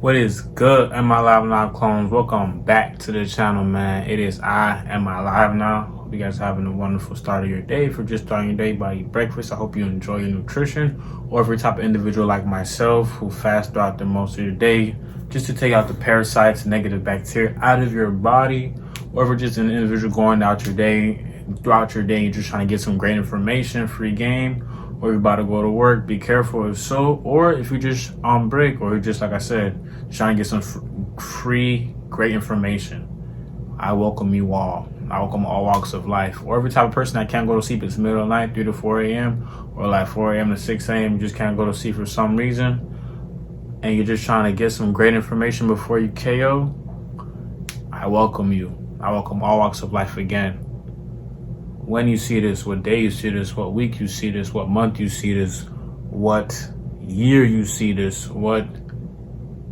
What is good, Amilivenow clones? Welcome back to the channel, man. It is I, Amilivenow. Hope you guys are having a wonderful start of your day. For just starting your day by eating breakfast, I hope you enjoy your nutrition. Or if you're a type of individual like myself who fasts throughout the most of your day, just to take out the parasites, negative bacteria out of your body. Or if you're just an individual going out your day, throughout your day, you're just trying to get some great information, free game, or you're about to go to work, be careful if so. Or if you're just on break, or you're just, like I said, trying to get some free, great information, I welcome you all. I welcome all walks of life. Or every type of person that can't go to sleep, it's middle of the night, 3 to 4 a.m., or like 4 a.m. to 6 a.m., you just can't go to sleep for some reason, and you're just trying to get some great information before you KO, I welcome you. I welcome all walks of life again. When you see this, what day you see this, what week you see this, what month you see this, what year you see this, what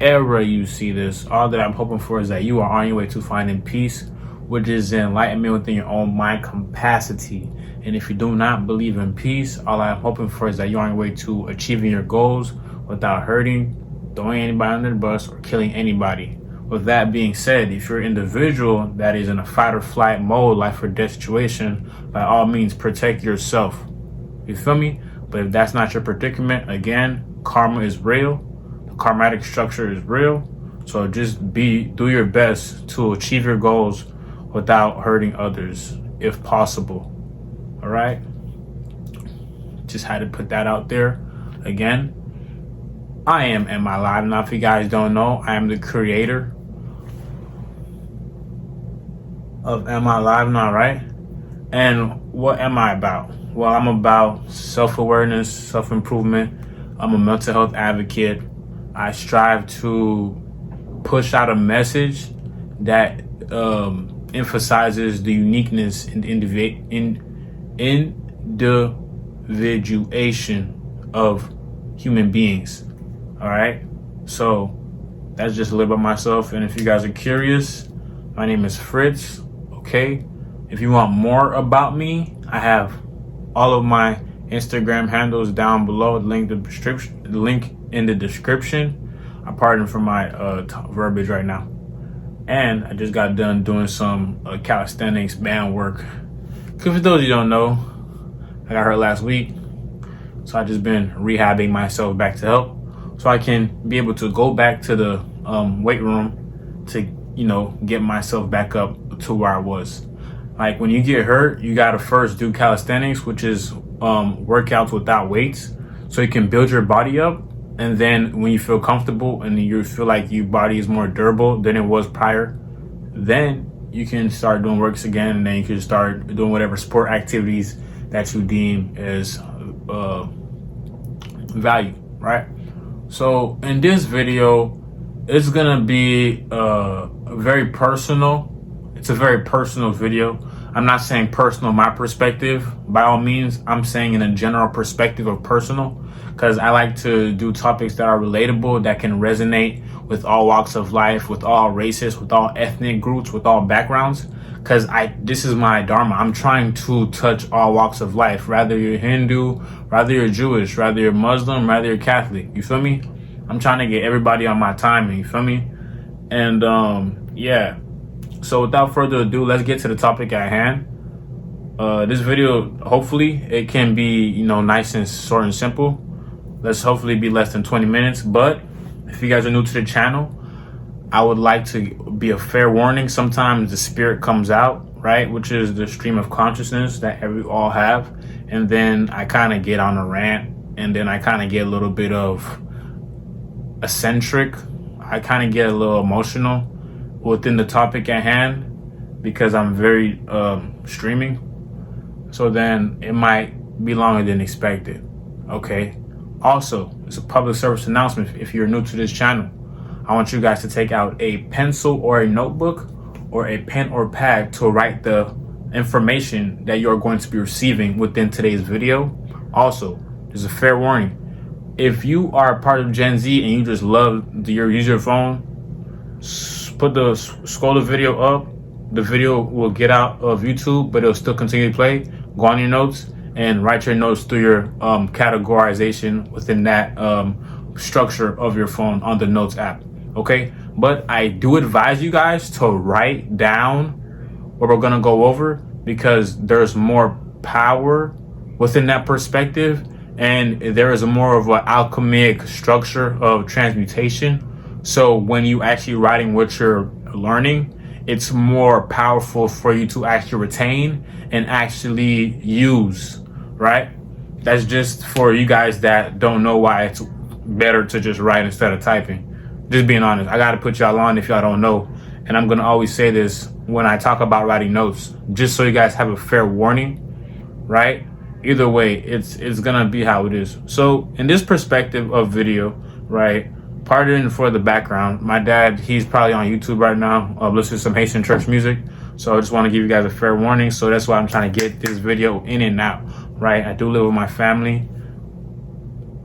era you see this, all that I'm hoping for is that you are on your way to finding peace, which is enlightenment within your own mind capacity. And if you do not believe in peace, all I'm hoping for is that you're on your way to achieving your goals without hurting, throwing anybody under the bus, or killing anybody. With that being said, if you're an individual that is in a fight or flight mode, life or death situation, by all means, protect yourself. You feel me? But if that's not your predicament, again, karma is real. The karmatic structure is real. So just do your best to achieve your goals without hurting others, if possible. All right? Just had to put that out there. Again, I am Amilivenow. Now, if you guys don't know, I am the creator of Amilivenow, right? And what am I about? Well, I'm about self-awareness, self-improvement. I'm a mental health advocate. I strive to push out a message that emphasizes the uniqueness and individuation of human beings. All right, so that's just a little about myself. And if you guys are curious, my name is Fweatz. Okay, if you want more about me, I have all of my Instagram handles down below. The link in the description. I pardon for my verbiage right now. And I just got done doing some calisthenics band work. Because for those of you who don't know, I got hurt last week, so I just been rehabbing myself back to health, so I can be able to go back to the weight room to, get myself back up to where I was. Like, when you get hurt, you gotta first do calisthenics, which is workouts without weights, so you can build your body up. And then when you feel comfortable and you feel like your body is more durable than it was prior, then you can start doing works again, and then you can start doing whatever sport activities that you deem as value, right? So in this video, it's gonna be very personal. It's a very personal video. I'm not saying personal my perspective. By all means, I'm saying in a general perspective of personal, because I like to do topics that are relatable, that can resonate with all walks of life, with all races, with all ethnic groups, with all backgrounds. Because this is my dharma. I'm trying to touch all walks of life, rather you're Hindu, rather you're Jewish, rather you're Muslim, rather you're Catholic. You feel me? I'm trying to get everybody on my timing. You feel me? And yeah. So without further ado, let's get to the topic at hand. This video, hopefully, it can be, nice and short and simple. Let's hopefully be less than 20 minutes. But if you guys are new to the channel, I would like to be a fair warning. Sometimes the spirit comes out, right? Which is the stream of consciousness that we all have. And then I kind of get on a rant, and then I kind of get a little bit of eccentric. I kind of get a little emotional within the topic at hand, because I'm very streaming. So then it might be longer than expected. Okay. Also, it's a public service announcement. If you're new to this channel, I want you guys to take out a pencil or a notebook or a pen or pad to write the information that you're going to be receiving within today's video. Also, there's a fair warning. If you are a part of Gen Z and you just love use your phone, scroll the video up. The video will get out of YouTube, but it'll still continue to play. Go on your notes and write your notes through your categorization within that structure of your phone on the Notes app. okay? But I do advise you guys to write down what we're gonna go over, because there's more power within that perspective, and there is a more of an alchemic structure of transmutation. So when you actually writing what you're learning, it's more powerful for you to actually retain and actually use, right? That's just for you guys that don't know why it's better to just write instead of typing. Just being honest, I got to put y'all on if y'all don't know. And I'm going to always say this when I talk about writing notes, just so you guys have a fair warning, right? Either way, it's going to be how it is. So in this perspective of video, right, pardon for the background, my dad, he's probably on YouTube right now, listening to some Haitian church music. So I just want to give you guys a fair warning. So that's why I'm trying to get this video in and out, right? I do live with my family.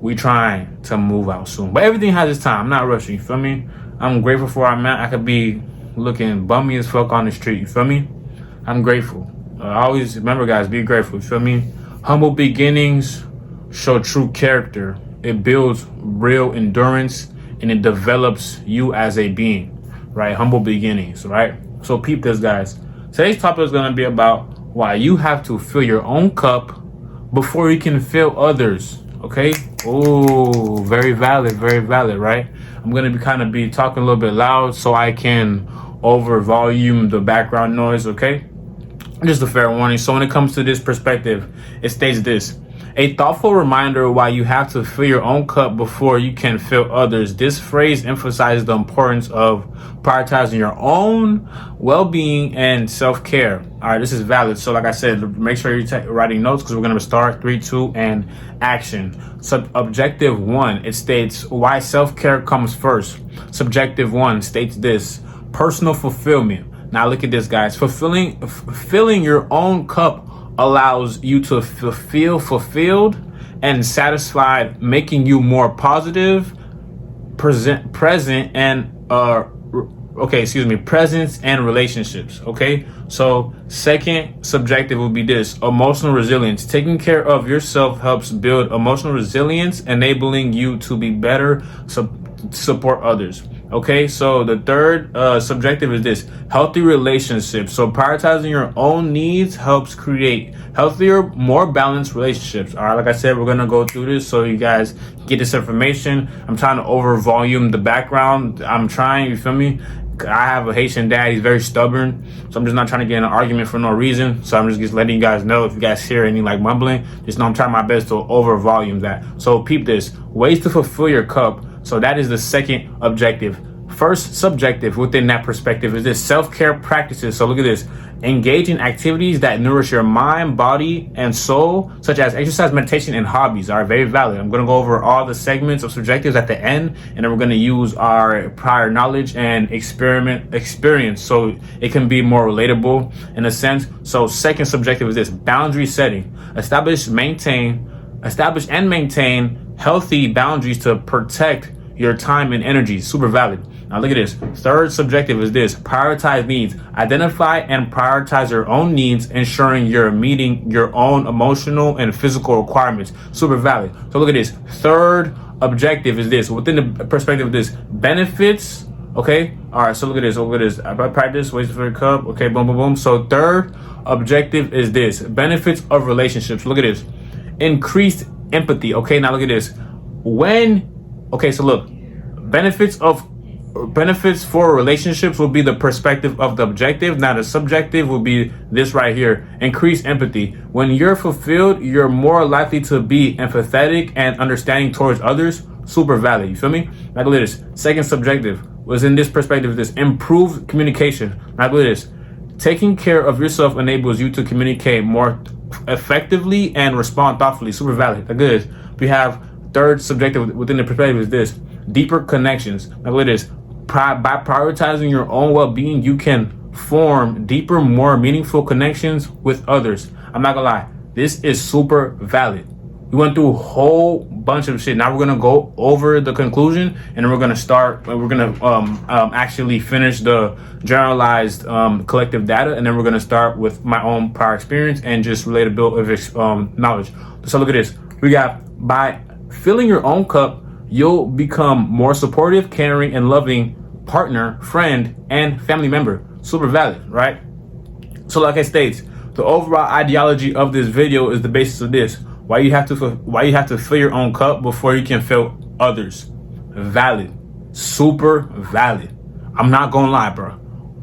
We trying to move out soon, but everything has its time. I'm not rushing, you feel me? I'm grateful for where I'm at. I could be looking bummy as fuck on the street, you feel me? I'm grateful. Always remember, guys, be grateful, you feel me? Humble beginnings show true character. It builds real endurance, and it develops you as a being, right? Humble beginnings, right? So peep this, guys. Today's topic is going to be about why you have to fill your own cup before you can fill others. Okay. Oh, very valid, right? I'm going to be talking a little bit loud so I can over volume the background noise. Okay. Just a fair warning. So when it comes to this perspective, it states this: a thoughtful reminder why you have to fill your own cup before you can fill others. This phrase emphasizes the importance of prioritizing your own well-being and self-care. All right, this is valid. So like I said, make sure you're writing notes, because we're going to start 3, 2, and action. Objective 1, it states why self-care comes first. Subjective 1 states this: personal fulfillment. Now look at this, guys. Filling your own cup allows you to feel fulfilled and satisfied, making you more positive, presence and relationships. Okay, so second subjective will be this: emotional resilience. Taking care of yourself helps build emotional resilience, enabling you to be better support others. Okay, so the third subjective is this: healthy relationships. So prioritizing your own needs helps create healthier, more balanced relationships. All right, like I said, we're gonna go through this so you guys get this information. I'm trying to over volume the background. I'm trying, you feel me? I have a Haitian dad. He's very stubborn, so I'm just not trying to get in an argument for no reason. So I'm just letting you guys know, if you guys hear any like mumbling, just know I'm trying my best to over volume that. So peep this: ways to fulfill your cup. So that is the second objective. First subjective within that perspective is this: self-care practices. So look at this: engage in activities that nourish your mind, body, and soul, such as exercise, meditation, and hobbies. Are very valid. I'm going to go over all the segments of subjectives at the end, and then we're going to use our prior knowledge and experience so it can be more relatable in a sense. So second subjective is this: boundary setting. Establish and maintain healthy boundaries to protect your time and energy. Super valid. Now look at this. Third subjective is this: prioritize needs. Identify and prioritize your own needs, ensuring you're meeting your own emotional and physical requirements. Super valid. So look at this. Third objective is this: within the perspective of this, benefits. Okay. All right. So look at this. Look at this. Practice, ways for your cup. Okay. Boom, boom, boom. So third objective is this: benefits of relationships. Look at this. Increased empathy. Okay. Now look at this. So look, benefits for relationships will be the perspective of the objective. Now the subjective will be this right here: increase empathy. When you're fulfilled, you're more likely to be empathetic and understanding towards others. Super valid. You feel me? Now look at this. Second subjective was in this perspective: this improved communication. Now look at this: taking care of yourself enables you to communicate more effectively and respond thoughtfully. Super valid. Look at this. We have third subjective within the perspective is this: deeper connections. Now look at this: by prioritizing your own well-being, you can form deeper, more meaningful connections with others. I'm not gonna lie, this is super valid. We went through a whole bunch of shit. Now we're gonna go over the conclusion, and then we're gonna actually finish the generalized collective data, and then we're gonna start with my own prior experience and just relatability of knowledge. So look at this: we got, by filling your own cup, you'll become more supportive, caring, and loving partner, friend, and family member. Super valid, right? So like I states, the overall ideology of this video is the basis of this. Why you have to fill your own cup before you can fill others. Valid. Super valid. I'm not gonna lie, bro.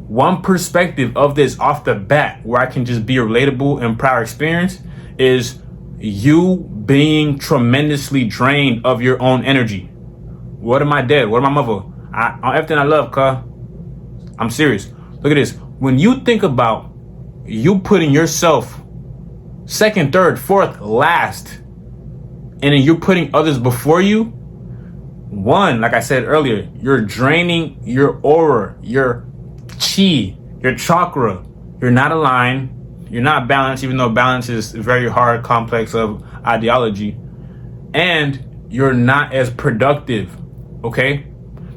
One perspective of this off the bat where I can just be relatable and prior experience is you being tremendously drained of your own energy. What am I dead? What am I mother? Everything I love, cuz. I'm serious. Look at this. When you think about you putting yourself second, third, fourth, last, and then you're putting others before you, one, like I said earlier, you're draining your aura, your chi, your chakra. You're not aligned. You're not balanced, even though balance is a very hard, complex of ideology. And you're not as productive, okay?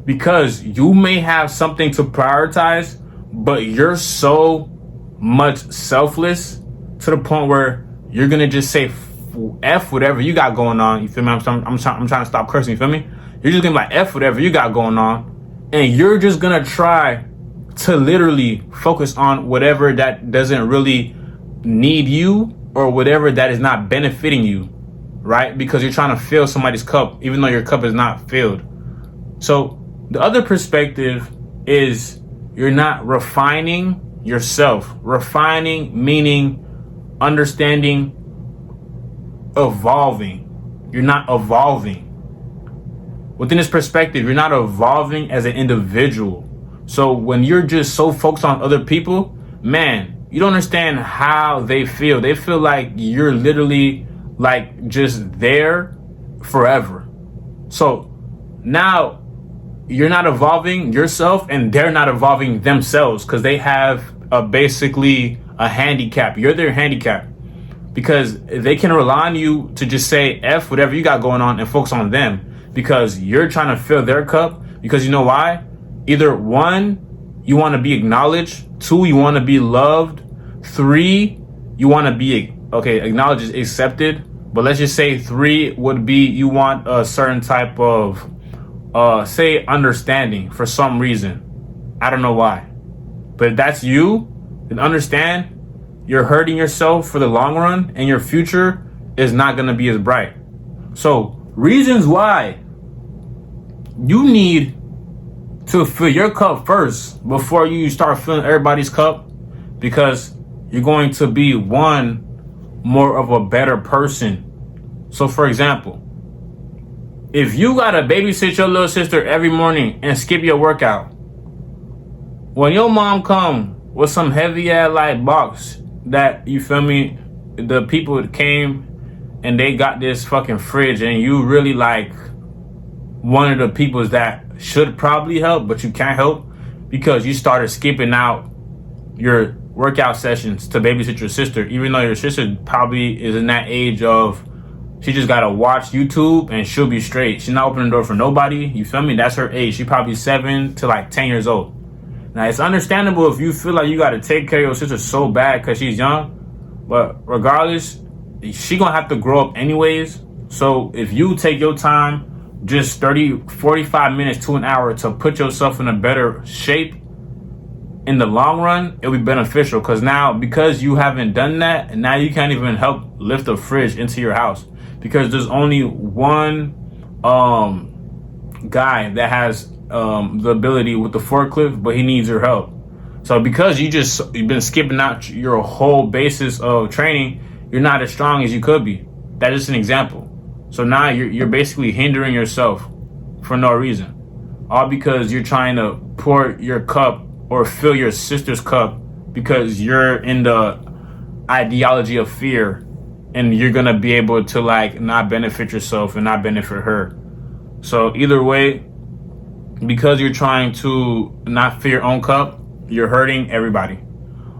Because you may have something to prioritize, but you're so much selfless to the point where you're gonna just say F whatever you got going on. You feel me? I'm trying to stop cursing. You feel me? You're just gonna be like F whatever you got going on, and you're just gonna try to literally focus on whatever that doesn't really need you or whatever that is not benefiting you, right? Because you're trying to fill somebody's cup, even though your cup is not filled. So the other perspective is you're not refining yourself. Refining meaning understanding, evolving. You're not evolving. Within this perspective, you're not evolving as an individual. So when you're just so focused on other people, man, you don't understand how they feel. They feel like you're literally like just there forever. So now you're not evolving yourself and they're not evolving themselves because they have basically a handicap. You're their handicap because they can rely on you to just say F whatever you got going on and focus on them because you're trying to fill their cup. Because you know why? Either one, you want to be acknowledged. Two, you want to be loved. Three, you want to be, okay, acknowledged is accepted. But let's just say three would be you want a certain type of, say, understanding for some reason. I don't know why. But if that's you, then understand you're hurting yourself for the long run and your future is not going to be as bright. So reasons why you need to fill your cup first before you start filling everybody's cup, because you're going to be one more of a better person. So for example, if you gotta babysit your little sister every morning and skip your workout, when your mom come with some heavy ass like box that, you feel me, the people that came and they got this fucking fridge and you really like one of the peoples that should probably help, but you can't help because you started skipping out your workout sessions to babysit your sister, even though your sister probably is in that age of she just gotta watch YouTube and she'll be straight. She's not opening the door for nobody. You feel me? That's her age. She probably 7 to like 10 years old. Now it's understandable if you feel like you gotta take care of your sister so bad because she's young, but regardless, she gonna have to grow up anyways. So if you take your time, just 45 minutes to an hour to put yourself in a better shape in the long run, it'll be beneficial. Because you haven't done that, and now you can't even help lift a fridge into your house because there's only one guy that has the ability with the forklift, but he needs your help. So because you've been skipping out your whole basis of training, you're not as strong as you could be. That's just an example. So now you're basically hindering yourself for no reason, all because you're trying to pour your cup or fill your sister's cup because you're in the ideology of fear and you're gonna be able to like not benefit yourself and not benefit her. So either way, because you're trying to not fill your own cup, you're hurting everybody.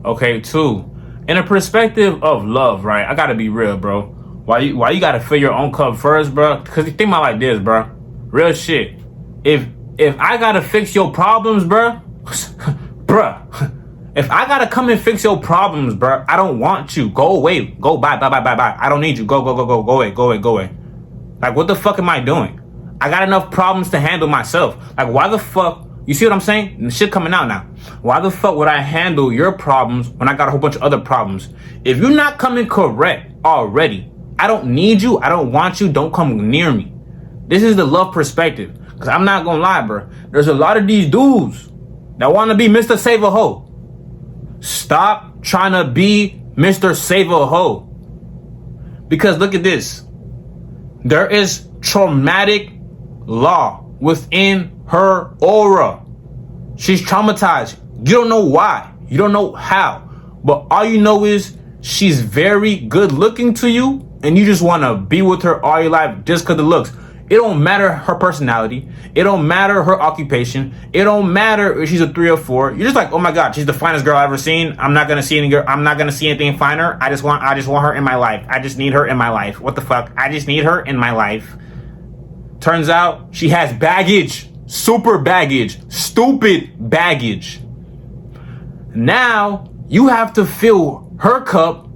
Okay, 2, in a perspective of love, right? I gotta be real, bro. Why you gotta fill your own cup first, bro? Because you think about it like this, bro. Real shit. If I gotta fix your problems, bro, bruh, if I gotta come and fix your problems, bro, I don't want you. Go away. Go bye. I don't need you. Go away. Like, what the fuck am I doing? I got enough problems to handle myself. Like, why the fuck? You see what I'm saying? The shit coming out now. Why the fuck would I handle your problems when I got a whole bunch of other problems? If you're not coming correct already, I don't need you. I don't want you. Don't come near me. This is the love perspective. Because I'm not going to lie, bro. There's a lot of these dudes that want to be Mr. Save a Hoe. Stop trying to be Mr. Save a Hoe. Because look at this. There is traumatic law within her aura. She's traumatized. You don't know why. You don't know how. But all you know is she's very good looking to you, and you just want to be with her all your life just because of looks. It don't matter her personality. It don't matter her occupation. It don't matter if she's a 3 or 4. You're just like, oh my God, she's the finest girl I've ever seen. I'm not gonna see any girl. I'm not gonna see anything finer. I just want her in my life. I just need her in my life. What the fuck? I just need her in my life. Turns out she has baggage, super baggage, stupid baggage. Now you have to fill her cup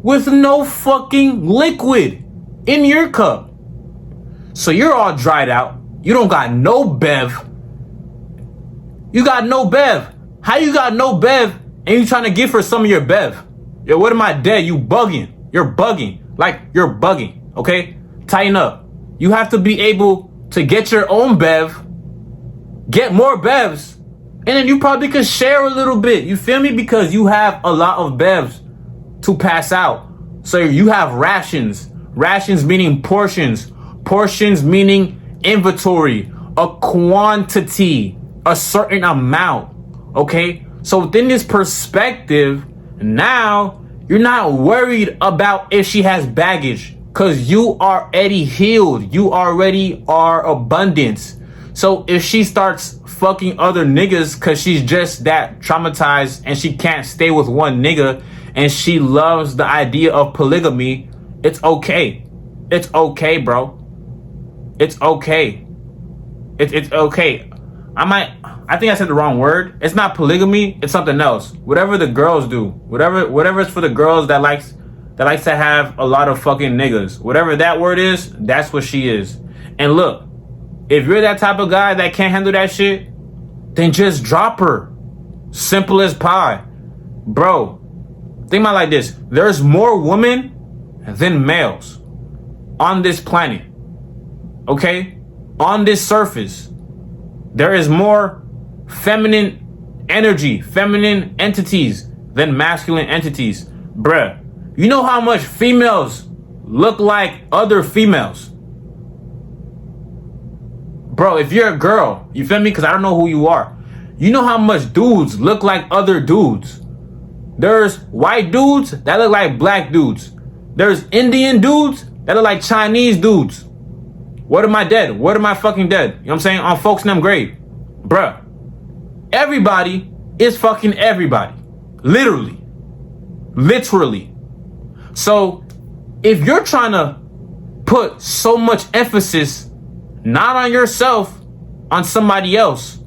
with no fucking liquid in your cup. So you're all dried out. You don't got no bev. You got no bev. How you got no bev and you trying to give her some of your bev? Yo, what am I dead? You bugging. You're bugging. Like, you're bugging. Okay? Tighten up. You have to be able to get your own bev, get more bevs, and then you probably could share a little bit. You feel me? Because you have a lot of bevs to pass out. So you have rations. Rations meaning portions. Portions meaning inventory, a quantity, a certain amount. Okay? So within this perspective, now you're not worried about if she has baggage, because you are already healed. You already are abundance. So if she starts fucking other niggas because she's just that traumatized and she can't stay with one nigga and she loves the idea of polygamy, it's okay. It's okay, bro. It's okay. It's okay. I think I said the wrong word. It's not polygamy. It's something else. Whatever the girls do. Whatever it's for the girls that likes to have a lot of fucking niggas. Whatever that word is, that's what she is. And look, if you're that type of guy that can't handle that shit, then just drop her. Simple as pie. Bro, think about it like this. There's more women than males on this planet. Okay? On this surface. There is more feminine energy, feminine entities than masculine entities. Bruh, you know how much females look like other females? Bro, if you're a girl, you feel me? Because I don't know who you are. You know how much dudes look like other dudes. There's white dudes that look like black dudes. There's Indian dudes that look like Chinese dudes. What am I dead? What am I fucking dead? You know what I'm saying? On folks in them grave. Bruh. Everybody is fucking everybody. Literally. Literally. So, if you're trying to put so much emphasis not on yourself, on somebody else,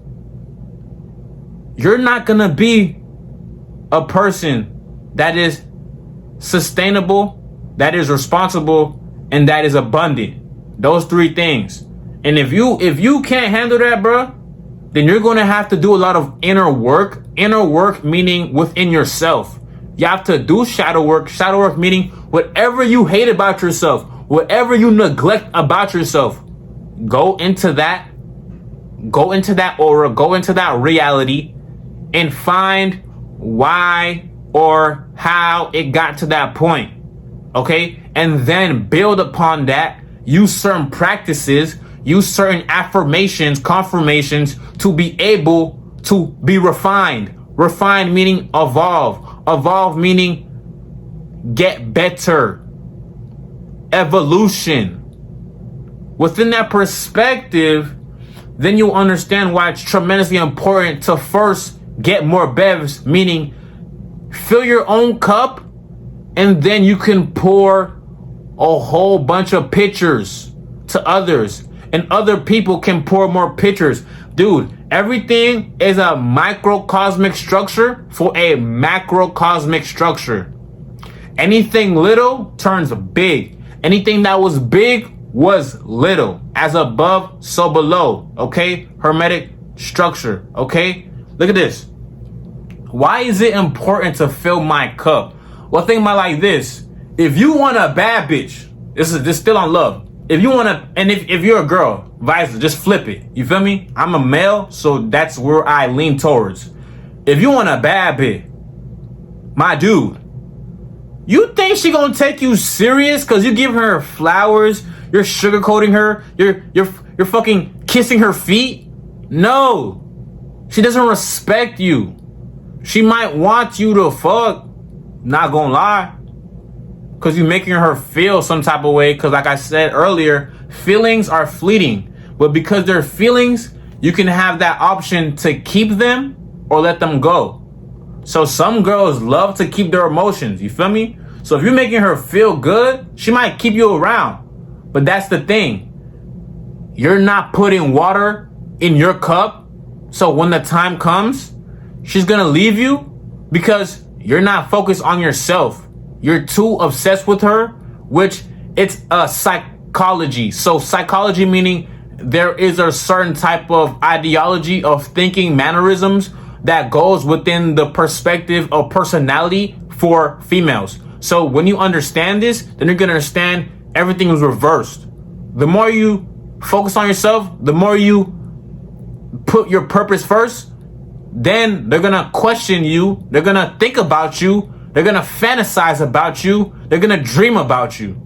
you're not gonna be a person that is sustainable, that is responsible, and that is abundant. Those 3 things. And if you can't handle that, bro, then you're going to have to do a lot of inner work. Inner work meaning within yourself. You have to do shadow work. Shadow work meaning whatever you hate about yourself, whatever you neglect about yourself, go into that aura, go into that reality, and find why or how it got to that point. Okay? And then build upon that. Use certain practices, use certain affirmations, confirmations to be able to be refined. Refined meaning evolve. Evolve meaning get better. Evolution. Within that perspective, then you'll understand why it's tremendously important to first get more bevs, meaning fill your own cup, and then you can pour a whole bunch of pitchers to others, and other people can pour more pitchers. Dude, everything is a microcosmic structure for a macrocosmic structure. Anything little turns big. Anything that was big was little. As above, so below. Okay? Hermetic structure. Okay? Look at this. Why is it important to fill my cup? Well, think about it like this. If you want a bad bitch, this is still on love. If you want to, and if you're a girl, vice versa, just flip it. You feel me? I'm a male, so that's where I lean towards. If you want a bad bitch, my dude, you think she gonna take you serious because you give her flowers, you're sugarcoating her, you're fucking kissing her feet? No. She doesn't respect you. She might want you to fuck, not gonna lie, because you're making her feel some type of way. Because like I said earlier, feelings are fleeting. But because they're feelings, you can have that option to keep them or let them go. So some girls love to keep their emotions. You feel me? So if you're making her feel good, she might keep you around. But that's the thing. You're not putting water in your cup. So when the time comes, she's going to leave you because you're not focused on yourself. You're too obsessed with her, which it's a psychology. So psychology meaning there is a certain type of ideology of thinking mannerisms that goes within the perspective of personality for females. So when you understand this, then you're going to understand everything is reversed. The more you focus on yourself, the more you put your purpose first, then they're going to question you. They're going to think about you. They're going to fantasize about you. They're going to dream about you.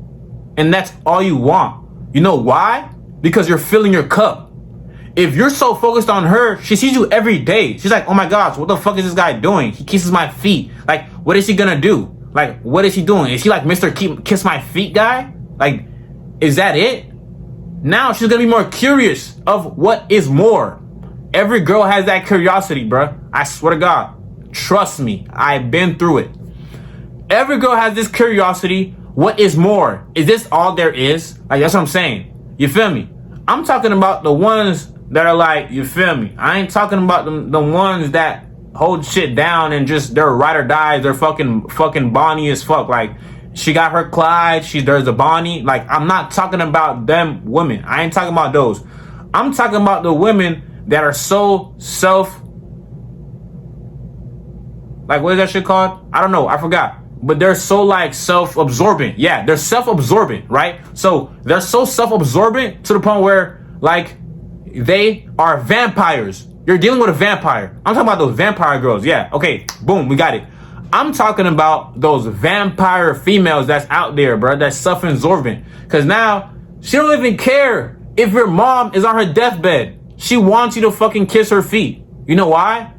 And that's all you want. You know why? Because you're filling your cup. If you're so focused on her, she sees you every day. She's like, oh my gosh, what the fuck is this guy doing? He kisses my feet. Like, what is he going to do? Like, what is he doing? Is he like Mr. Kiss My Feet guy? Like, is that it? Now she's going to be more curious of what is more. Every girl has that curiosity, bruh. I swear to God. Trust me. I've been through it. Every girl has this curiosity. What is more? Is this all there is? Like, that's what I'm saying. You feel me? I'm talking about the ones that are like, you feel me? I ain't talking about the ones that hold shit down and just they're ride or dies. They're fucking Bonnie as fuck. Like, she got her Clyde. There's a Bonnie. Like, I'm not talking about them women. I ain't talking about those. I'm talking about the women that are so like, what is that shit called? I don't know. I forgot. But they're so like self-absorbent. Yeah, they're self-absorbent, right? So they're so self-absorbent to the point where like they are vampires. You're dealing with a vampire. I'm talking about those vampire girls. Yeah, okay, boom, we got it. I'm talking about those vampire females that's out there, bro. That's self-absorbent. Because now she don't even care if your mom is on her deathbed. She wants you to fucking kiss her feet. You know why?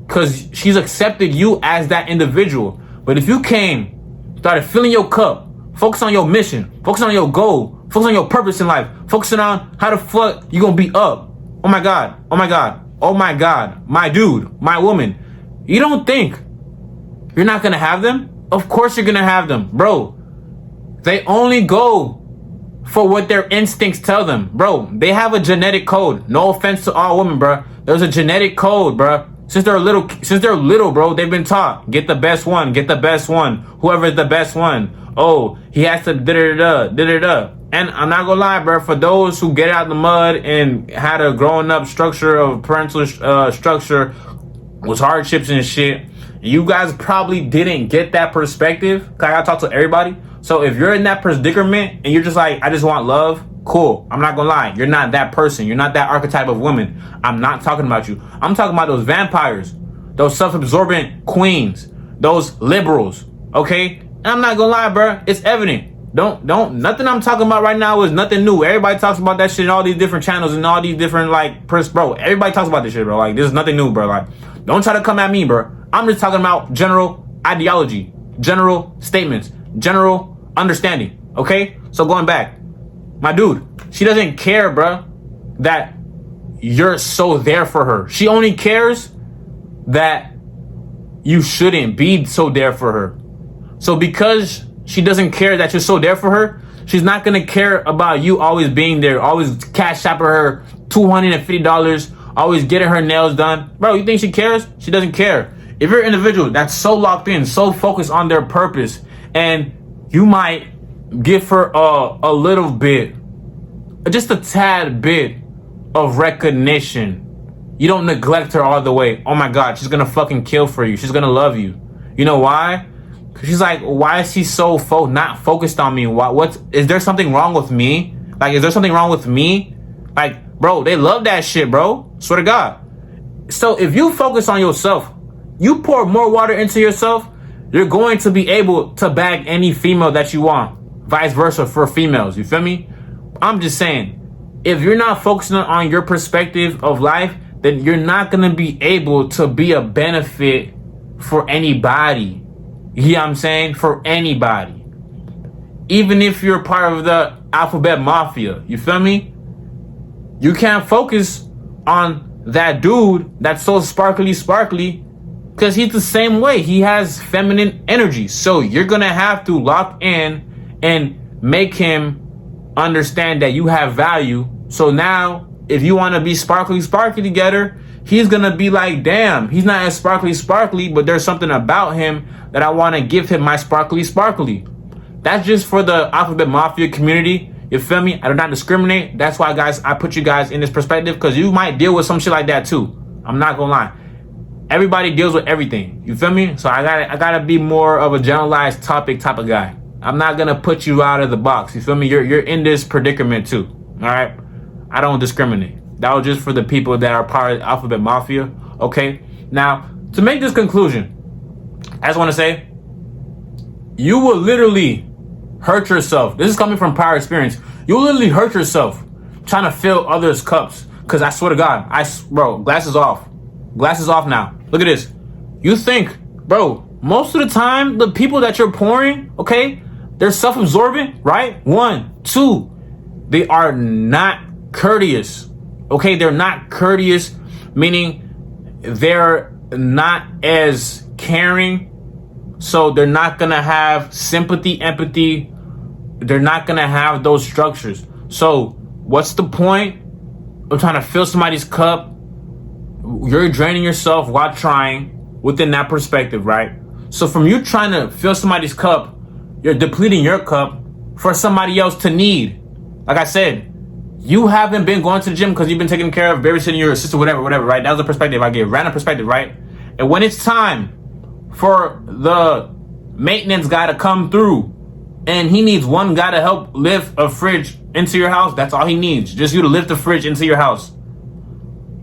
Because she's accepted you as that individual. But if you started filling your cup, focus on your mission, focus on your goal, focus on your purpose in life, focusing on how the fuck you gonna be up. Oh my God, oh my God, oh my God, my dude, my woman. You don't think you're not gonna have them? Of course you're gonna have them, bro. They only go for what their instincts tell them, bro. They have a genetic code. No offense to all women, bro. There's a genetic code, bro. Since they're little, bro, they've been taught, get the best one, whoever is the best one. Oh, he has to da-da-da. And I'm not gonna lie, bro, for those who get out of the mud and had a growing up structure of parental structure with hardships and shit, you guys probably didn't get that perspective. Cause I gotta talk to everybody. So if you're in that predicament and you're just like, I just want love, cool. I'm not gonna lie. You're not that person. You're not that archetype of woman. I'm not talking about you. I'm talking about those vampires, those self-absorbent queens, those liberals. Okay? And I'm not gonna lie, bro. It's evident. Nothing I'm talking about right now is nothing new. Everybody talks about that shit in all these different channels and all these different like bro. Everybody talks about this shit, bro. Like, this is nothing new, bro. Like, don't try to come at me, bro. I'm just talking about general ideology, general statements, general understanding. Okay? So going back. My dude, she doesn't care, bruh, that you're so there for her. She only cares that you shouldn't be so there for her. So because she doesn't care that you're so there for her, she's not going to care about you always being there, always cash shopping her $250, always getting her nails done. Bro, you think she cares? She doesn't care. If you're an individual that's so locked in, so focused on their purpose, and you might give her a little bit, just a tad bit of recognition. You don't neglect her all the way. Oh my God, she's gonna fucking kill for you. She's gonna love you. You know why? Cause she's like, why is he so not focused on me? Is there something wrong with me? Like, is there something wrong with me? Like, bro, they love that shit, bro. Swear to God. So if you focus on yourself, you pour more water into yourself, you're going to be able to bag any female that you want. Vice versa for females. You feel me? I'm just saying, if you're not focusing on your perspective of life, then you're not going to be able to be a benefit for anybody. You know what I'm saying? For anybody. Even if you're part of the alphabet mafia. You feel me? You can't focus on that dude that's so sparkly because he's the same way. He has feminine energy. So you're going to have to lock in and make him understand that you have value. So now, if you want to be sparkly together, he's going to be like, damn, he's not as sparkly, but there's something about him that I want to give him my sparkly. That's just for the alphabet mafia community. You feel me? I do not discriminate. That's why, guys, I put you guys in this perspective, because you might deal with some shit like that too. I'm not gonna lie. Everybody deals with everything. You feel me? So I gotta be more of a generalized topic type of guy. I'm not gonna put you out of the box. You feel me? You're in this predicament too. All right? I don't discriminate. That was just for the people that are part of the alphabet mafia. Okay? Now, to make this conclusion, I just want to say, you will literally hurt yourself. This is coming from prior experience. You'll literally hurt yourself trying to fill others' cups. Because I swear to God, bro, glasses off. Glasses off now. Look at this. You think, bro, most of the time, the people that you're pouring, okay, they're self-absorbent, right? 1, 2, they are not courteous. Okay, they're not courteous, meaning they're not as caring. So they're not going to have sympathy, empathy. They're not going to have those structures. So what's the point of trying to fill somebody's cup? You're draining yourself while trying within that perspective, right? So from you trying to fill somebody's cup, you're depleting your cup for somebody else to need. Like I said, you haven't been going to the gym because you've been taking care of babysitting your sister, whatever, right? That was the perspective I gave. Random perspective, right? And when it's time for the maintenance guy to come through and he needs one guy to help lift a fridge into your house, that's all he needs. Just you to lift the fridge into your house.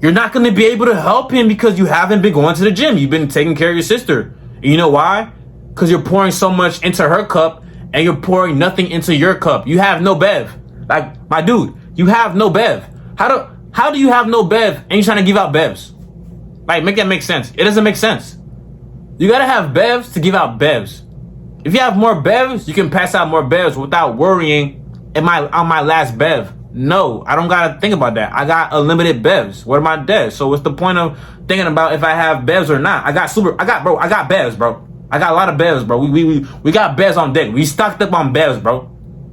You're not going to be able to help him because you haven't been going to the gym. You've been taking care of your sister. And you know why? Because you're pouring so much into her cup and you're pouring nothing into your cup. You have no bev. Like, my dude, you have no bev. How do you have no bev and you're trying to give out bevs? Like, make that make sense. It doesn't make sense. You gotta have bevs to give out bevs. If you have more bevs, you can pass out more bevs without worrying, on my last bev? No, I don't gotta think about that. I got unlimited bevs. What am I dead? So what's the point of thinking about if I have bevs or not? I got bevs, bro. I got a lot of bevs, bro. We got bevs on deck. We stocked up on bevs, bro.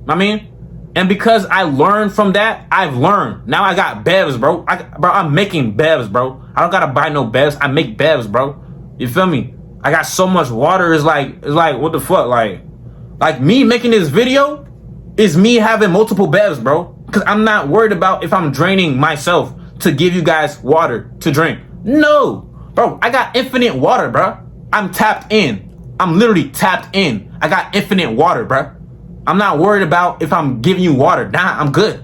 I mean, and because I learned from that, I've learned. Now I got bevs, bro. I'm making bevs, bro. I don't gotta buy no bevs. I make bevs, bro. You feel me? I got so much water. It's like what the fuck? Like me making this video is me having multiple bevs, bro. Because I'm not worried about if I'm draining myself to give you guys water to drink. No, bro. I got infinite water, bro. I'm tapped in. I'm literally tapped in. I got infinite water, bro. I'm not worried about if I'm giving you water. Nah, I'm good.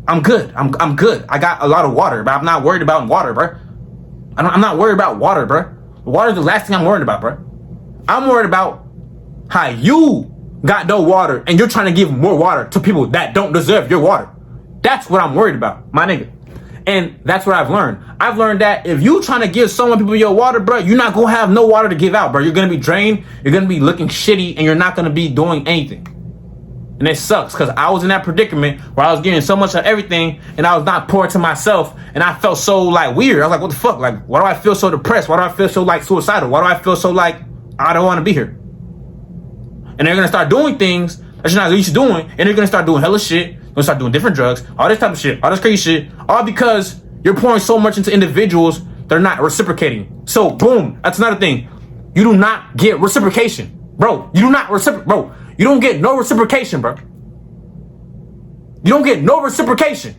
I'm good. I'm good. I got a lot of water, but I'm not worried about water, bro. I'm not worried about water, bro. Water's the last thing I'm worried about, bro. I'm worried about how you got no water and you're trying to give more water to people that don't deserve your water. That's what I'm worried about, my nigga. And that's what I've learned. I've learned that if you trying to give people your water, bro, you're not going to have no water to give out, bro. You're going to be drained. You're going to be looking shitty and you're not going to be doing anything. And it sucks because I was in that predicament where I was getting so much of everything and I was not pouring to myself and I felt so like weird. I was like, what the fuck? Like, why do I feel so depressed? Why do I feel so like suicidal? Why do I feel so like I don't want to be here? And they're going to start doing things that you're not used to doing, and they're going to start doing hella shit. They're going to start doing different drugs, all this type of shit, all this crazy shit, all because you're pouring so much into individuals that are not reciprocating. So, boom, that's another thing. You do not get reciprocation. Bro, you do not reciprocate. Bro, you don't get no reciprocation, bro. You don't get no reciprocation.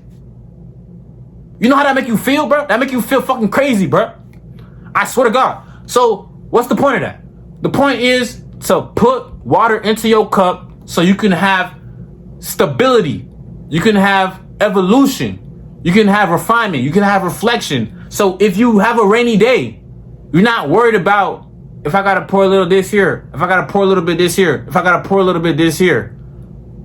You know how that make you feel, bro? That make you feel fucking crazy, bro. I swear to God. So what's the point of that? The point is to put water into your cup so you can have stability. You can have evolution. You can have refinement. You can have reflection. So if you have a rainy day, you're not worried about if I got to pour a little this here, if I got to pour a little bit this here, if I got to pour a little bit this here.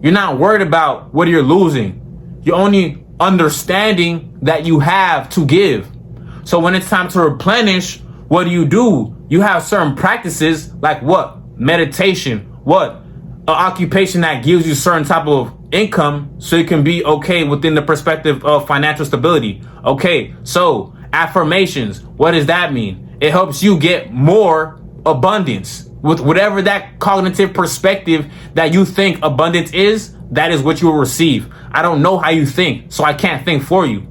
You're not worried about what you're losing. You're only understanding that you have to give. So when it's time to replenish, what do? You have certain practices like what? Meditation. What? An occupation that gives you certain type of income so you can be okay within the perspective of financial stability. Okay, so affirmations. What does that mean? It helps you get more abundance. With whatever that cognitive perspective that you think abundance is, that is what you will receive. I don't know how you think, so I can't think for you.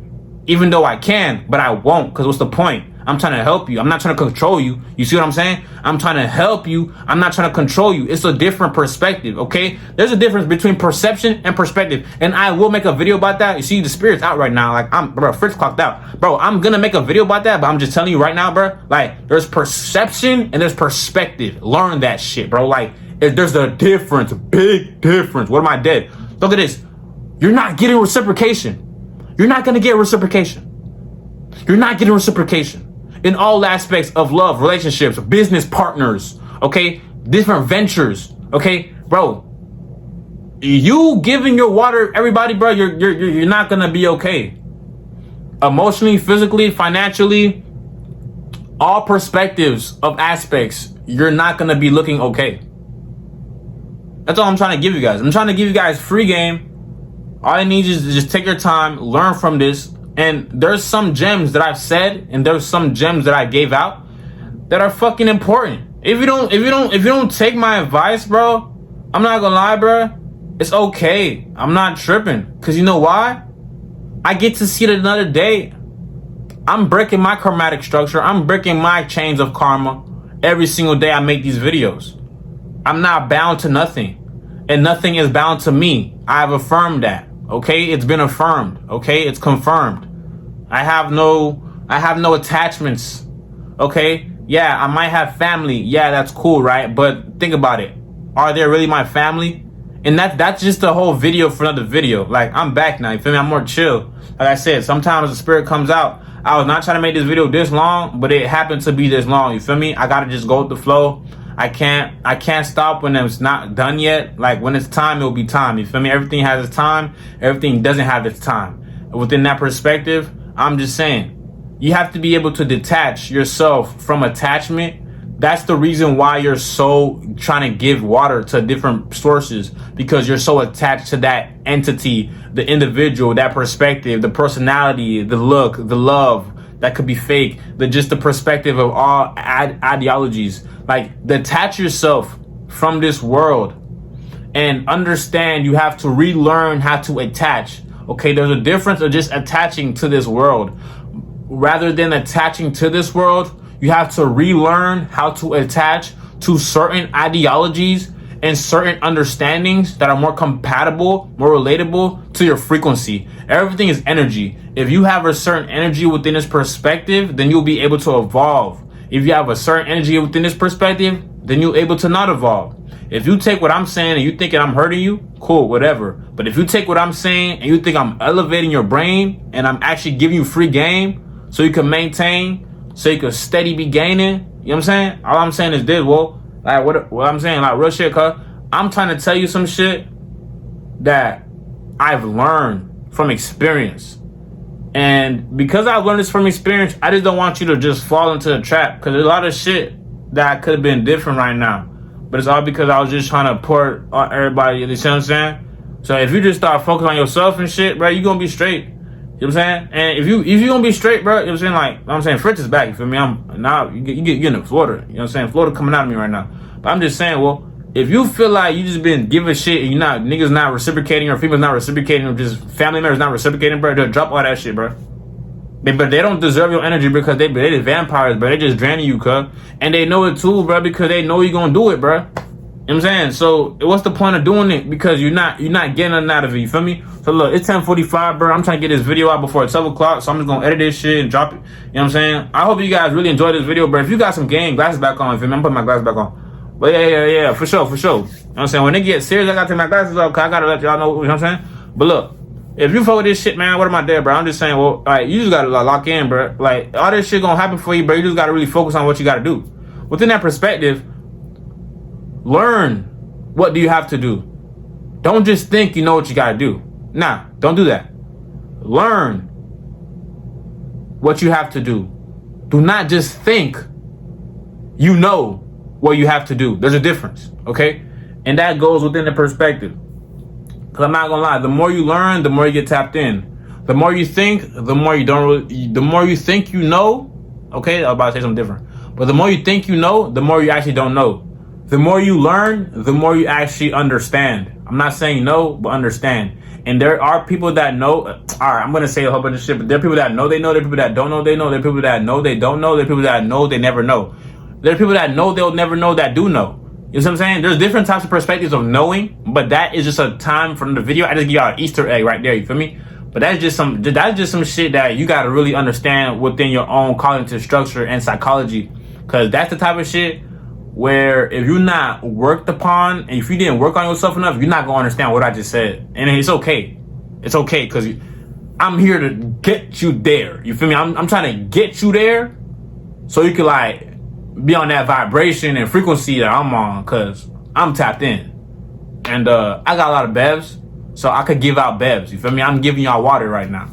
Even though I can, but I won't, because what's the point? I'm trying to help you. I'm not trying to control you. You see what I'm saying? I'm trying to help you. I'm not trying to control you. It's a different perspective, okay? There's a difference between perception and perspective, and I will make a video about that. You see, the spirit's out right now. Like, Fritz clocked out. Bro, I'm gonna make a video about that, but I'm just telling you right now, bro, like, there's perception and there's perspective. Learn that shit, bro. Like, there's a difference, big difference. What am I dead? Look at this. You're not getting reciprocation. You're not gonna get reciprocation. You're not getting reciprocation. In all aspects of love, relationships, business partners, okay, different ventures, okay, bro. You giving your water, everybody, bro, you're not gonna be okay. Emotionally, physically, financially, all perspectives of aspects, you're not gonna be looking okay. That's all I'm trying to give you guys. I'm trying to give you guys free game. All you need is to just take your time, learn from this. And there's some gems that I've said, and there's some gems that I gave out that are fucking important. If you don't take my advice, bro, I'm not gonna lie, bro. It's okay. I'm not tripping. Cause you know why? I get to see it another day. I'm breaking my karmatic structure. I'm breaking my chains of karma every single day I make these videos. I'm not bound to nothing, and nothing is bound to me. I've affirmed that. Okay, it's been affirmed. Okay, it's confirmed. I have no attachments. Okay, yeah, I might have family. Yeah, that's cool, right? But think about it. Are they really my family? And that's just the whole video for another video. Like, I'm back now. You feel me? I'm more chill. Like I said, sometimes the spirit comes out. I was not trying to make this video this long, but it happened to be this long. You feel me? I gotta just go with the flow. I can't stop when it's not done yet. Like, when it's time, it'll be time. You feel me? Everything has its time. Everything doesn't have its time. Within that perspective, I'm just saying, you have to be able to detach yourself from attachment. That's the reason why you're so trying to give water to different sources, because you're so attached to that entity, the individual, that perspective, the personality, the look, the love. That could be fake. Just the perspective of all ideologies. Like, detach yourself from this world and understand you have to relearn how to attach. Okay, there's a difference of just attaching to this world. Rather than attaching to this world, you have to relearn how to attach to certain ideologies and certain understandings that are more compatible, more relatable to your frequency. Everything is energy. If you have a certain energy within this perspective, then you'll be able to evolve. If you have a certain energy within this perspective, then you're able to not evolve. If you take what I'm saying and you thinking I'm hurting you, cool, whatever. But if you take what I'm saying and you think I'm elevating your brain and I'm actually giving you free game so you can maintain, so you can steady be gaining, you know what I'm saying? All I'm saying is this, well, like what I'm saying, like real shit, cuz I'm trying to tell you some shit that I've learned from experience. And because I've learned this from experience, I just don't want you to just fall into the trap, because there's a lot of shit that could have been different right now. But it's all because I was just trying to pour on everybody, you see what I'm saying? So if you just start focusing on yourself and shit, bro, you're gonna be straight. You know what I'm saying? And if you gonna be straight, bro, you know what I'm saying? Like, I'm saying, Fritz is back, you feel me? You get into Florida, you know what I'm saying? Florida coming out of me right now. But I'm just saying, well, if you feel like you just been giving shit and niggas not reciprocating, or females not reciprocating, or just family members not reciprocating, bro, just drop all that shit, bro. But they don't deserve your energy because they the vampires, bro. They just draining you, cuz. And they know it too, bro, because they know you're gonna do it, bro. know what I'm saying? So what's the point of doing it? Because you're not getting nothing out of it. You feel me? So look, it's 10:45, bro. I'm trying to get this video out before 12 o'clock. So I'm just gonna edit this shit and drop it. You know what I'm saying? I hope you guys really enjoyed this video, bro. If you got some game, glasses back on. If you feel me, I'm putting my glasses back on. But yeah, for sure. You know what I'm saying? When they get serious, I gotta take my glasses off, cause I gotta let y'all know, you know what I'm saying? But look, if you fuck with this shit, man, what am I there, bro? I'm just saying, well, like, you just gotta lock in, bro. Like, all this shit gonna happen for you, bro. You just gotta really focus on what you gotta do. Within that perspective, learn what do you have to do. Don't just think you know what you gotta do. Nah, don't do that. Learn what you have to do. Do not just think you know what you have to do. There's a difference, okay? And that goes within the perspective. Cause I'm not gonna lie, the more you learn, the more you get tapped in. The more you think, the more you don't really, the more you think you know, okay? I was about to say something different. But the more you think you know, the more you actually don't know. The more you learn, the more you actually understand. I'm not saying know, but understand. And there are people that know. All right, I'm going to say a whole bunch of shit, but there are people that know they know. There are people that don't know they know. There are people that know they don't know. There are people that know they never know. There are people that know they'll never know that do know. You know what I'm saying? There's different types of perspectives of knowing, but that is just a time from the video. I just give y'all an Easter egg right there. You feel me? But that's just some shit that you got to really understand within your own cognitive structure and psychology. Because that's the type of shit where if you're not worked upon, and if you didn't work on yourself enough, you're not going to understand what I just said. And it's okay. It's okay, because I'm here to get you there. You feel me? I'm trying to get you there so you can, like, be on that vibration and frequency that I'm on, because I'm tapped in. And I got a lot of bevs, so I could give out bevs. You feel me? I'm giving y'all water right now.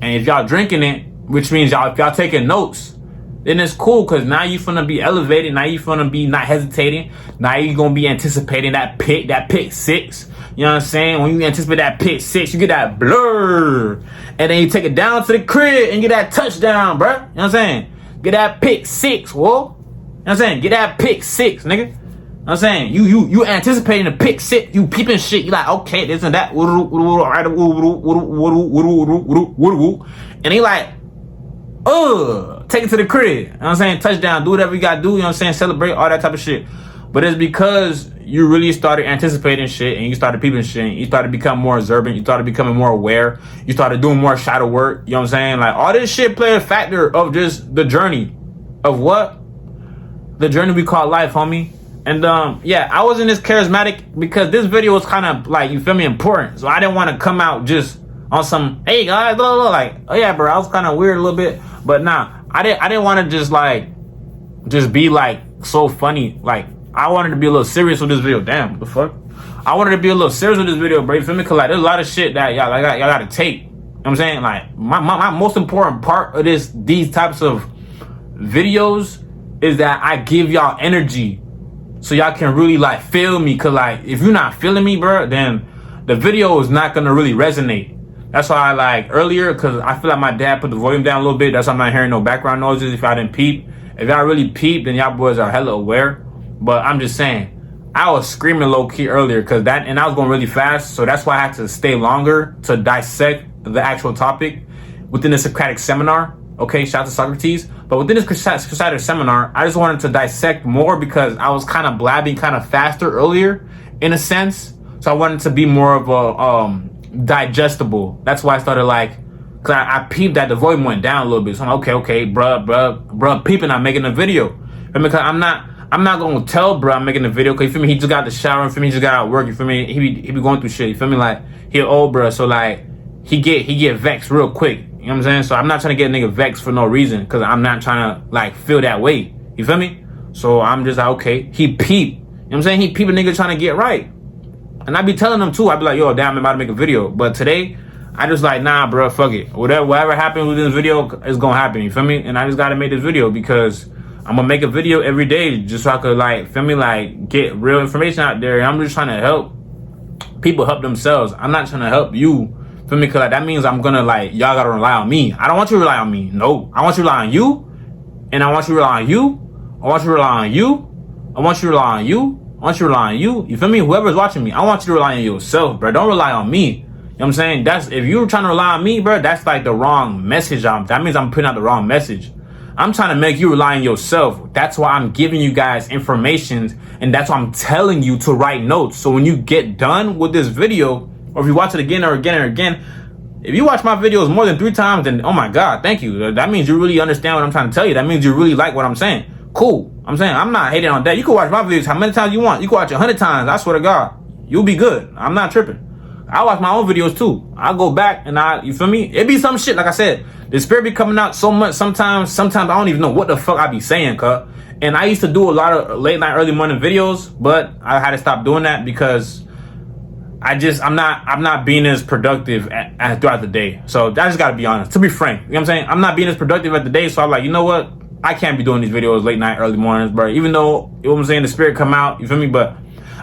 And if y'all drinking it, which means if y'all taking notes, then it's cool, because now you finna be elevated. Now you finna be not hesitating. Now you gonna be anticipating that pick six. You know what I'm saying? When you anticipate that pick six, you get that blur. And then you take it down to the crib and get that touchdown, bruh. You know what I'm saying? Get that pick six, whoa. You know what I'm saying? Get that pick six, nigga. You know what I'm saying? You anticipating the pick six. You peeping shit. You like, okay, this and that. And he like, take it to the crib. You know what I'm saying? Touchdown, do whatever you gotta do, you know what I'm saying? Celebrate, all that type of shit. But it's because you really started anticipating shit, and you started peeping shit, and you started becoming more observant, you started becoming more aware, you started doing more shadow work, you know what I'm saying? Like, all this shit play a factor of just the journey of what? The journey we call life, homie. And yeah, I wasn't as charismatic because this video was kind of like, you feel me, important. So I didn't want to come out just on some, hey guys, blah, blah, blah. Like, oh yeah, bro, I was kind of weird a little bit. But nah, I didn't want to just be like so funny. Like, I wanted to be a little serious with this video. Damn, what the fuck? I wanted to be a little serious with this video, bro. You feel me? Cause like, there's a lot of shit that y'all gotta take. You know what I'm saying? Like, my most important part of these types of videos is that I give y'all energy so y'all can really like feel me. Cause like, if you're not feeling me, bro, then the video is not gonna really resonate. That's why I like earlier, because I feel like my dad put the volume down a little bit. That's why I'm not hearing no background noises. If I didn't peep, if y'all really peep, then y'all boys are hella aware. But I'm just saying, I was screaming low key earlier and I was going really fast. So that's why I had to stay longer to dissect the actual topic within the Socratic seminar. Okay, shout out to Socrates. But within this Socratic seminar, I just wanted to dissect more because I was kind of blabbing kind of faster earlier in a sense. So I wanted to be more of a digestible. That's why I started like, cause I peeped that the volume went down a little bit. So I'm like, okay, bruh, peeping, I'm making a video. Because I'm not gonna tell bruh I'm making a video, cause you feel me, he just got the shower, you feel me, he just got out of work, you feel me, he be going through shit, you feel me, like, he old bruh, so like, he get vexed real quick, you know what I'm saying? So I'm not trying to get a nigga vexed for no reason, cause I'm not trying to like feel that way, you feel me? So I'm just like, okay, he peep, you know what I'm saying, he peep a nigga trying to get right. And I be telling them too, I be like, yo, damn, I'm about to make a video. But today, I just like, nah, bro, fuck it. Whatever happens with this video is gonna happen, you feel me? And I just gotta make this video because I'm gonna make a video every day just so I could like, feel me, like get real information out there. And I'm just trying to help people help themselves. I'm not trying to help you, feel me? Cause like, that means I'm gonna like, y'all gotta rely on me. I don't want you to rely on me, no. I want you to rely on you. And I want you to rely on you. I want you to rely on you. I want you to rely on you. I want you to rely on you. You feel me? Whoever's watching me, I want you to rely on yourself, bro. Don't rely on me. You know what I'm saying? If you're trying to rely on me, bro, that's like the wrong message. That means I'm putting out the wrong message. I'm trying to make you rely on yourself. That's why I'm giving you guys information, and that's why I'm telling you to write notes. So when you get done with this video, or if you watch it again or again or again, if you watch my videos more than 3 times, then oh my God, thank you. That means you really understand what I'm trying to tell you. That means you really like what I'm saying. Cool. I'm saying I'm not hating on that. You can watch my videos how many times you want. You can watch 100 times. I swear to God, you'll be good. I'm not tripping. I watch my own videos too. I go back and you feel me? It be some shit, like I said, the spirit be coming out so much sometimes I don't even know what the fuck I be saying, cuz. And I used to do a lot of late night, early morning videos, but I had to stop doing that because I'm not being as productive throughout the day. So I just gotta be honest, to be frank. You know what I'm saying? I'm not being as productive at the day, so I'm like, you know what? I can't be doing these videos late night, early mornings, bro. Even though, you know what I'm saying, the spirit come out, you feel me? But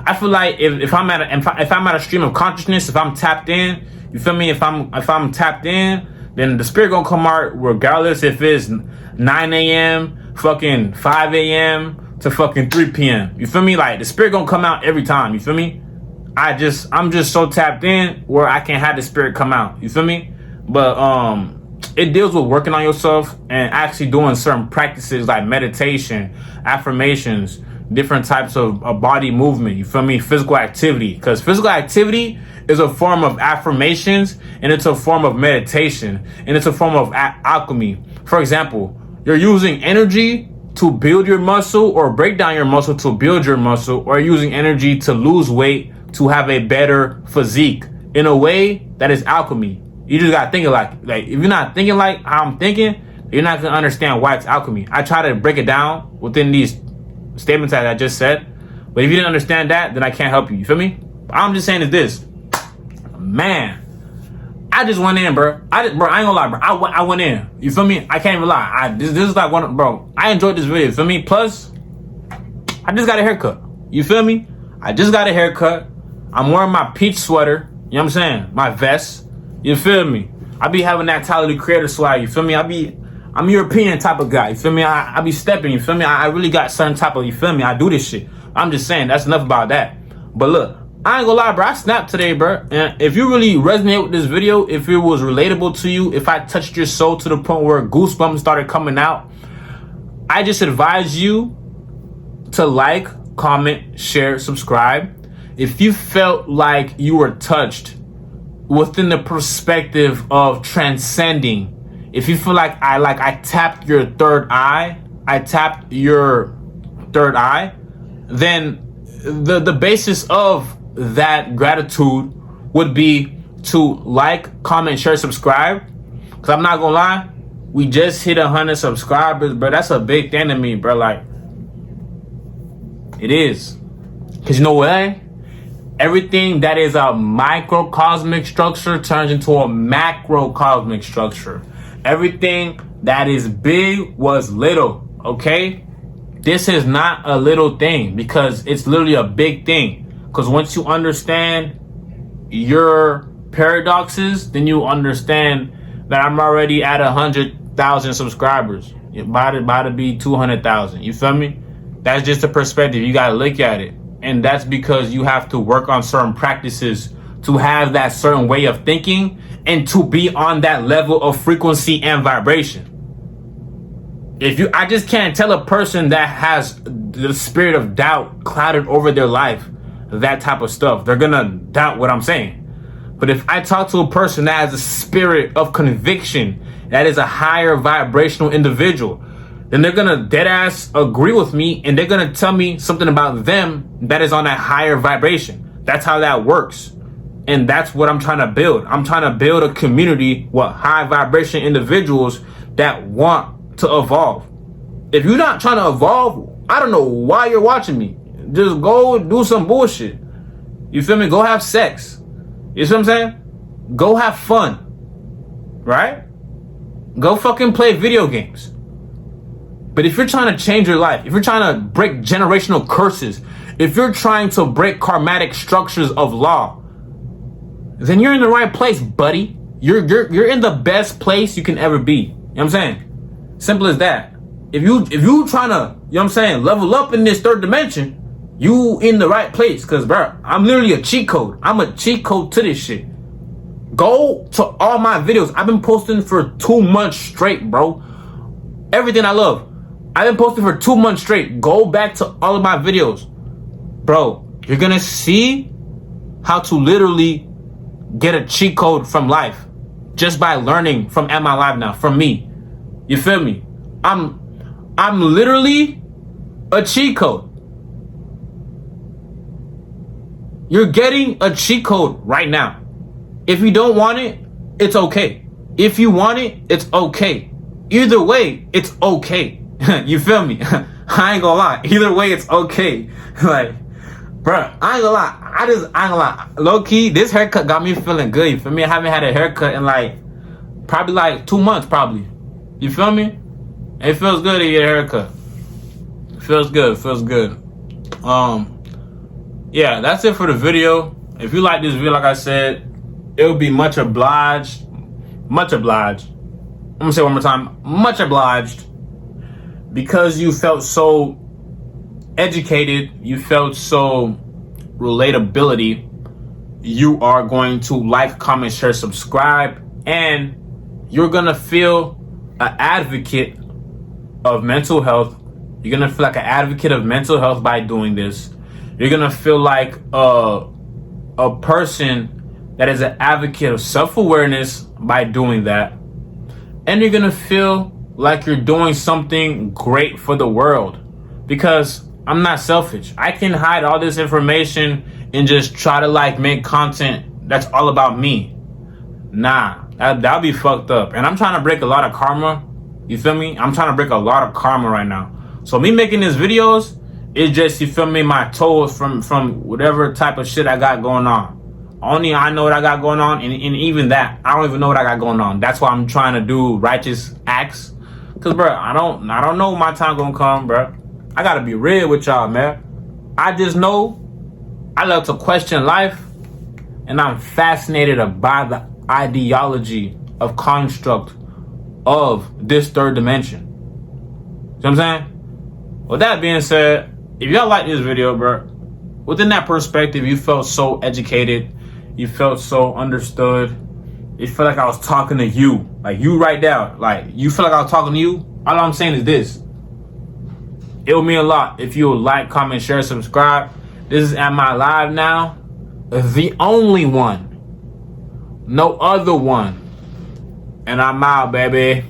I feel like if I'm at a stream of consciousness, if I'm tapped in, you feel me? If I'm tapped in, then the spirit gonna come out regardless if it's 9 a.m., fucking 5 a.m. to fucking 3 p.m. You feel me? Like the spirit gonna come out every time. You feel me? I'm just so tapped in where I can have the spirit come out. You feel me? But it deals with working on yourself and actually doing certain practices like meditation, affirmations, different types of body movement, you feel me? Physical activity, because physical activity is a form of affirmations, and it's a form of meditation, and it's a form of alchemy. For example, you're using energy to build your muscle or break down your muscle to build your muscle, or using energy to lose weight to have a better physique. In a way, that is alchemy. You just gotta think like if you're not thinking like how I'm thinking, you're not gonna understand why it's alchemy. I try to break it down within these statements that I just said, but if you didn't understand that, then I can't help you. You feel me? I'm just saying is this, man. I just went in, bro. I ain't gonna lie, bro. I went in. You feel me? I can't even lie. This is like one, bro. I enjoyed this video. You feel me? Plus, I just got a haircut. You feel me? I just got a haircut. I'm wearing my peach sweater. You know what I'm saying? My vest. You feel me? I be having that Tyler the Creator swag. You feel me? I'm European type of guy. You feel me? I be stepping. You feel me? I really got certain type of, you feel me? I do this shit. I'm just saying, that's enough about that. But look, I ain't gonna lie, bro. I snapped today, bro. And if you really resonate with this video, if it was relatable to you, if I touched your soul to the point where goosebumps started coming out, I just advise you to like, comment, share, subscribe. If you felt like you were touched within the perspective of transcending, if you feel like I tapped your third eye, then the basis of that gratitude would be to like, comment, share, subscribe. Cause I'm not gonna lie, we just hit 100 subscribers, bro. That's a big thing to me, bro. Like, it is. Cause you know what? Everything that is a microcosmic structure turns into a macrocosmic structure. Everything that is big was little, okay? This is not a little thing because it's literally a big thing. Because once you understand your paradoxes, then you understand that I'm already at 100,000 subscribers. It's about to be 200,000. You feel me? That's just a perspective. You got to look at it. And that's because you have to work on certain practices to have that certain way of thinking and to be on that level of frequency and vibration. I just can't tell a person that has the spirit of doubt clouded over their life, that type of stuff. They're gonna doubt what I'm saying. But if I talk to a person that has a spirit of conviction, that is a higher vibrational individual, then they're gonna dead ass agree with me and they're gonna tell me something about them that is on that higher vibration. That's how that works. And that's what I'm trying to build. I'm trying to build a community with high vibration individuals that want to evolve. If you're not trying to evolve, I don't know why you're watching me. Just go do some bullshit. You feel me? Go have sex. You see what I'm saying? Go have fun. Right? Go fucking play video games. But if you're trying to change your life, if you're trying to break generational curses, if you're trying to break karmatic structures of law, then you're in the right place, buddy. You're in the best place you can ever be. You know what I'm saying? Simple as that. If you trying to, you know what I'm saying, level up in this third dimension, you in the right place. Cause bro, I'm literally a cheat code. I'm a cheat code to this shit. Go to all my videos. I've been posting for 2 months straight, bro. everything I love. I've been posting for 2 months straight. Go back to all of my videos. Bro, you're gonna see how to literally get a cheat code from life just by learning from Am I Live Now, from me. You feel me? I'm literally a cheat code. You're getting a cheat code right now. If you don't want it, it's okay. If you want it, it's okay. Either way, it's okay. You feel me? I ain't gonna lie. Either way, it's okay. Like, bruh, I ain't gonna lie. I ain't gonna lie. Low key, this haircut got me feeling good. You feel me? I haven't had a haircut in probably 2 months, probably. You feel me? It feels good to get a haircut. Feels good. Yeah, that's it for the video. If you like this video, like I said, it would be much obliged. I'm gonna say it one more time. Much obliged. Because you felt so educated, you felt so relatability, you are going to like, comment, share, subscribe, and you're gonna feel an advocate of mental health. You're gonna feel like an advocate of mental health by doing this. You're gonna feel like a person that is an advocate of self-awareness by doing that. And you're gonna feel like you're doing something great for the world, because I'm not selfish. I can hide all this information and just try to make content that's all about me. Nah, that'll be fucked up. And I'm trying to break a lot of karma. You feel me? I'm trying to break a lot of karma right now. So me making these videos is just, you feel me, my toes from whatever type of shit I got going on. Only I know what I got going on, and even that, I don't even know what I got going on. That's why I'm trying to do righteous acts. Cause bro, I don't know when my time gonna come, bro. I gotta be real with y'all, man. I just know I love to question life, and I'm fascinated by the ideology of construct of this third dimension. See what I'm saying? With that being said, if y'all like this video, bro, within that perspective, you felt so educated, you felt so understood. It felt like I was talking to you, like you right now. Like you feel like I was talking to you. All I'm saying is this: it would mean a lot if you would like, comment, share, subscribe. This is Am I Live Now, the only one, no other one, and I'm out, baby.